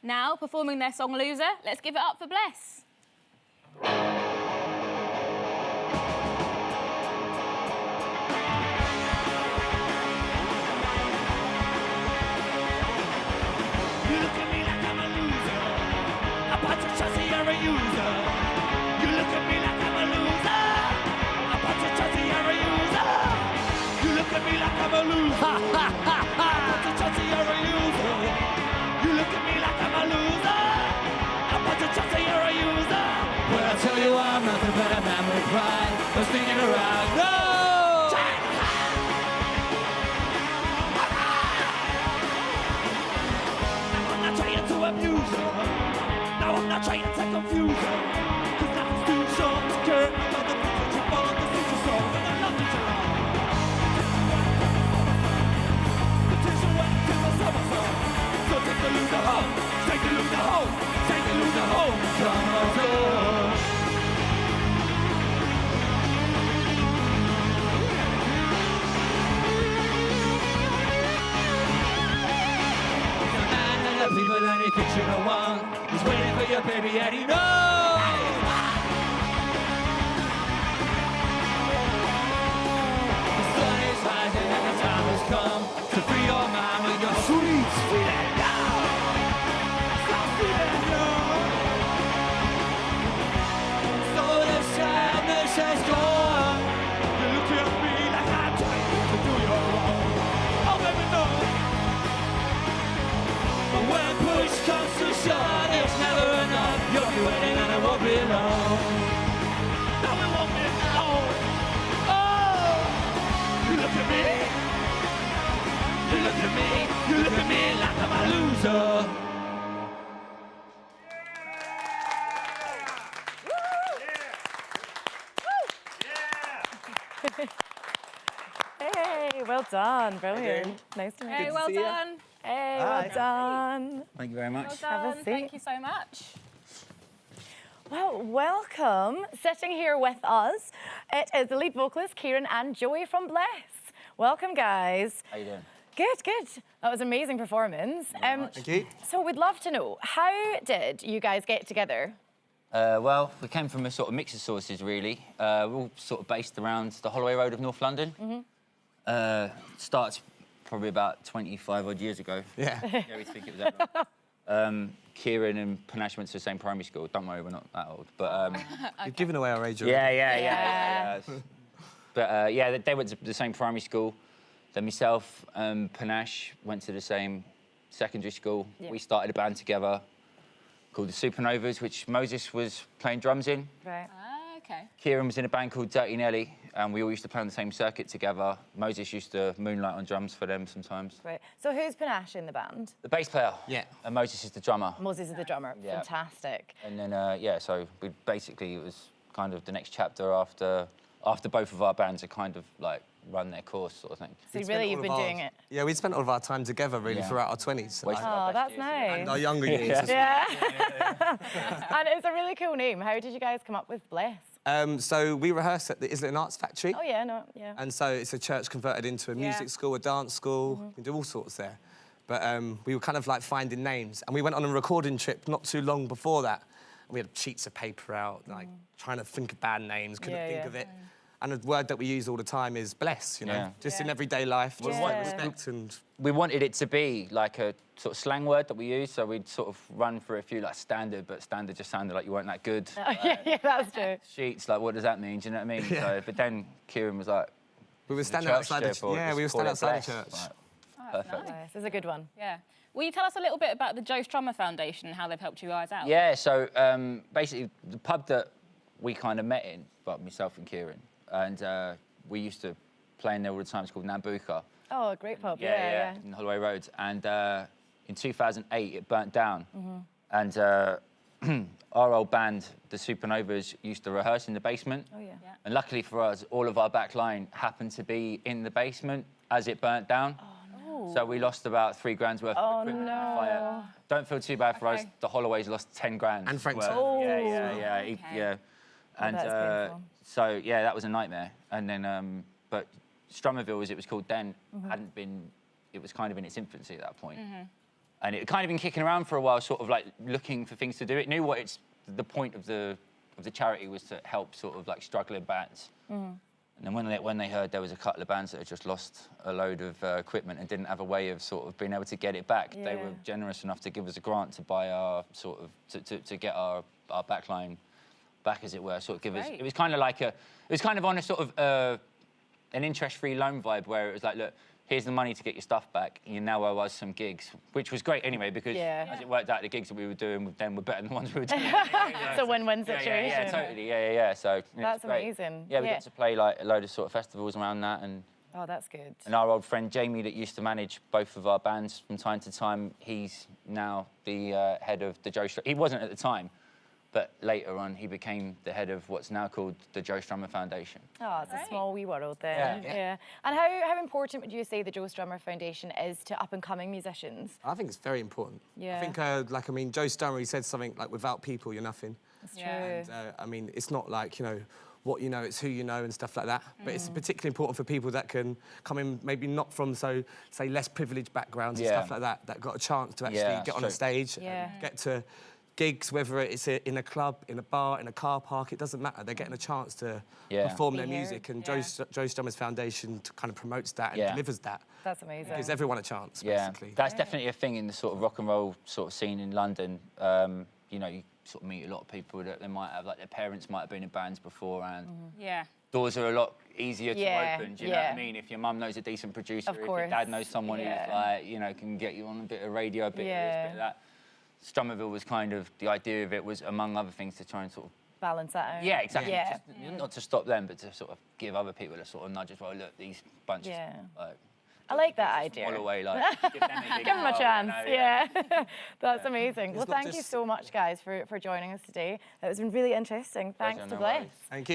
Now, performing their song Loser, let's give it up for Bless. You look at me like I'm a loser. A bunch of shots and you're a user. You look at me like I'm a loser. A bunch of shots and you're a user. You look at me like I'm a loser. A bunch of shots and you're a user. You look at me like I'm a loser. A bunch of shots and you're a user. Well, I tell you I'm nothing but a man with pride. I'm sticking around. No! To abuse her. No, I'm not trying to confuse her. Cause nothing's too short to care about the things that you fall on the things you saw. But I love you, Gerard. Potential went to a somersault. So take the loser home. Take the loser home. Take the loser home. Come on, people only picture the one who's waiting for your baby and he knows. The sun is rising and the time has come to free your mind with your sweet, sweet and love. So sweet and love. So the sadness has gone. You look at me like I'm trying to do you wrong. Oh, baby, no. But when push comes to shove, it's never enough. You'll be waiting and it won't be long. No, it won't be long. Oh, you look at me. You look at me. You look at me like I'm a loser. Hey, well done. Brilliant. Nice to meet you. Hey, well done. Hey, well done. Thank you very much. Well done. Have a seat. Thank you so much. Well, welcome. Sitting here with us, it is the lead vocalist, Kieran and Joey from Bless. Welcome, guys. How you doing? Good, good. That was an amazing performance. Thank you. So we'd love to know, how did you guys get together? Well, we came from a sort of mix of sources, really. We're all sort of based around the Holloway Road of North London. Starts probably about 25 odd years ago. Yeah. Yeah, we think it was that long. Kieran and Panache went to the same primary school. Don't worry, we're not that old. But You're giving away our age already. yeah. But yeah, they went to the same primary school. Then myself and Panache went to the same secondary school. Yeah. We started a band together called the Supernovas, which Moses was playing drums in. Right. Okay. Kieran was in a band called Dirty Nelly, and we all used to play on the same circuit together. Moses used to moonlight on drums for them sometimes. Right. So who's Panache in the band? The bass player. Yeah. And Moses is the drummer. Moses is the drummer. Yeah. Fantastic. And then, yeah, so we basically, it was kind of the next chapter after both of our bands had kind of, like, run their course sort of thing. So really, you've been doing it. Yeah, we spent all of our time together, really, Yeah. throughout our 20s. Wasted Oh, our best that's years. nice. And our younger years. as well. Yeah. And it's a really cool name. How did you guys come up with Bless? So we rehearse at the Islington Arts Factory. Oh, yeah, no, yeah. And so it's a church converted into a music school, a dance school. We do all sorts there. But we were kind of like finding names. And we went on a recording trip not too long before that. And we had sheets of paper out, like trying to think of band names, couldn't think of it. And the word that we use all the time is bless, you know, Yeah. just in everyday life, just Yeah. respect and... We wanted it to be like a sort of slang word that we use, so we'd sort of run for a few like standard, but standard just sounded like you weren't that good. Yeah, that's true. Sheets, like, what does that mean? Do you know what I mean? Yeah. So, but then Kieran was like, We were "The standing church outside the therefore, yeah, just we were call standing it outside Bless." the church. Like, That's perfect. nice. This is a good one. Yeah. Will you tell us a little bit about the Joe Strummer Foundation and how they've helped you guys out? Yeah, so basically the pub that we kind of met in, well, myself and Kieran, and we used to play in there all the time. It's called Nambuka. Oh, a great pub. Yeah, in Holloway Road. And in 2008, it burnt down. And our old band, the Supernovas, used to rehearse in the basement. Oh, yeah. And luckily for us, all of our back line happened to be in the basement as it burnt down. Oh, So we lost about $3,000 worth of equipment in the fire. Don't feel too bad for us. The Holloways lost 10 grand. And Frank's. worth. Oh. Yeah. Okay. Yeah. And that's painful. so, yeah, that was a nightmare. And then, but Strummerville, as it was called then, hadn't been, it was kind of in its infancy at that point. And it had kind of been kicking around for a while, sort of like looking for things to do. It knew what the point of the charity was to help sort of like struggling bands. And then when they heard there was a couple of bands that had just lost a load of equipment and didn't have a way of sort of being able to get it back, they were generous enough to give us a grant to buy our sort of to get our backline back, as it were. Sort of give us. It was kind of like on a sort of an interest-free loan vibe where it was like, look, here's the money to get your stuff back. You now owe us some gigs, which was great anyway because as it worked out, the gigs that we were doing then were better than the ones we were doing. It's a win-win situation. Yeah, totally. Yeah. So that's amazing. Yeah, we got to play like a load of sort of festivals around that, and oh, that's good. And our old friend Jamie, that used to manage both of our bands from time to time, he's now the head of the Joe. He wasn't at the time, but later on he became the head of what's now called the Joe Strummer Foundation. Oh, it's a small wee world then. Yeah. And how important would you say the Joe Strummer Foundation is to up-and-coming musicians? I think it's very important. Yeah. I think, Joe Strummer, he said something like, without people, you're nothing. That's true. And, it's not like, what you know, it's who you know and stuff like that. But it's particularly important for people that can come in, maybe not from, say, less privileged backgrounds and stuff like that got a chance to actually get on a stage and get to gigs, whether it's in a club, in a bar, in a car park, it doesn't matter. They're getting a chance to perform their music, and Joe Strummer's Foundation kind of promotes that and delivers that. That's amazing. Gives everyone a chance, basically. That's definitely a thing in the sort of rock and roll sort of scene in London. You sort of meet a lot of people that they might have, like their parents might have been in bands before, and doors are a lot of to open. Do you know what I mean? If your mum knows a decent producer, if your dad knows someone who's like, can get you on a bit of radio, a bit of this, bit of that. Strummerville was kind of, the idea of it was, among other things, to try and sort of balance that out. Yeah, exactly. Yeah. Just, not to stop them, but to sort of give other people a sort of nudge as well. Look, these bunches, like, I like that idea. All away, like, give them a chance. That's amazing. Well, thank you so much, guys, for joining us today. It's been really interesting. Thanks to Bliss. Thank you.